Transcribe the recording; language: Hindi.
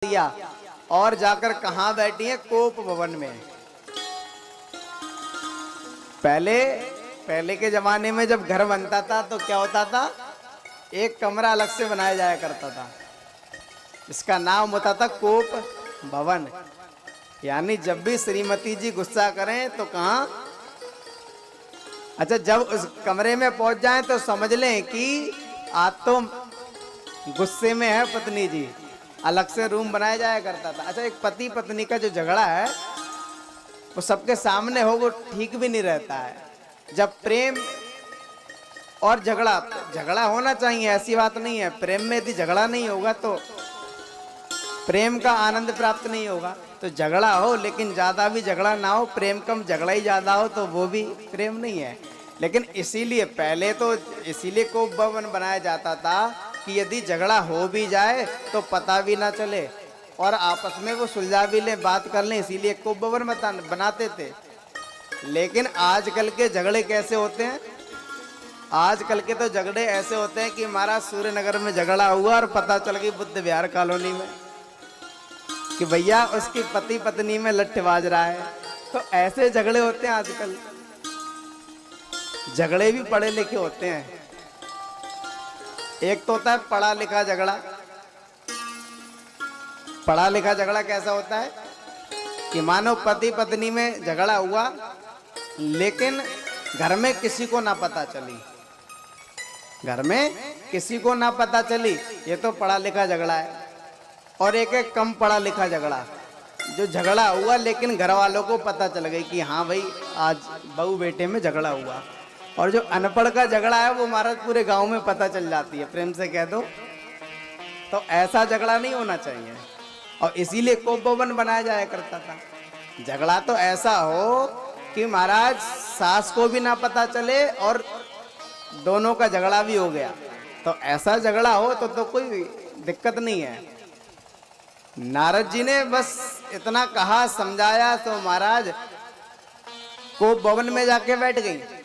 दिया और जाकर कहां बैठी है? कोप भवन में। पहले पहले के जमाने में जब घर बनता था तो क्या होता था? एक कमरा अलग से बनाया जाया करता था, इसका नाम होता था कोप भवन। यानी जब भी श्रीमती जी गुस्सा करें तो कहां? अच्छा, जब उस कमरे में पहुंच जाएं तो समझ लें कि आज तो गुस्से में है पत्नी जी। अलग से रूम बनाया जाया करता था। अच्छा, एक पति पत्नी का जो झगड़ा है वो सबके सामने हो, वो ठीक भी नहीं रहता है। जब प्रेम और झगड़ा झगड़ा होना चाहिए, ऐसी बात नहीं है। प्रेम में यदि झगड़ा नहीं होगा तो प्रेम का आनंद प्राप्त नहीं होगा। तो झगड़ा हो लेकिन ज्यादा भी झगड़ा ना हो, प्रेम कम झगड़ा ही ज्यादा हो तो वो भी प्रेम नहीं है। लेकिन इसीलिए पहले तो इसीलिए कोप भवन बनाया जाता था कि यदि झगड़ा हो भी जाए तो पता भी ना चले और आपस में वो सुलझा भी ले, बात कर लें, इसीलिए कोप भवन बनाते थे। लेकिन आजकल के झगड़े कैसे होते हैं? आजकल के तो झगड़े ऐसे होते हैं कि महाराज सूर्यनगर में झगड़ा हुआ और पता चल गई बुद्ध विहार कॉलोनी में कि भैया उसकी पति पत्नी में लट्ठेबाज रहा है। तो ऐसे झगड़े होते हैं आजकल। झगड़े भी पढ़े लिखे होते हैं। एक तो होता है पढ़ा लिखा झगड़ा। पढ़ा लिखा झगड़ा कैसा होता है कि मानो पति पत्नी में झगड़ा हुआ लेकिन घर में किसी को ना पता चली, घर में किसी को ना पता चली, ये तो पढ़ा लिखा झगड़ा है। और एक एक कम पढ़ा लिखा झगड़ा, जो झगड़ा हुआ लेकिन घर वालों को पता चल गई कि हाँ भाई आज बहू बेटे में झगड़ा हुआ। और जो अनपढ़ का झगड़ा है वो महाराज पूरे गांव में पता चल जाती है, प्रेम से कह दो। तो ऐसा झगड़ा नहीं होना चाहिए और इसीलिए कोप भवन बनाया जाया करता था। झगड़ा तो ऐसा हो कि महाराज सास को भी ना पता चले और दोनों का झगड़ा भी हो गया। तो ऐसा झगड़ा हो तो कोई दिक्कत नहीं है। नारद जी ने बस इतना कहा, समझाया तो महाराज कोप भवन में जाके बैठ गई।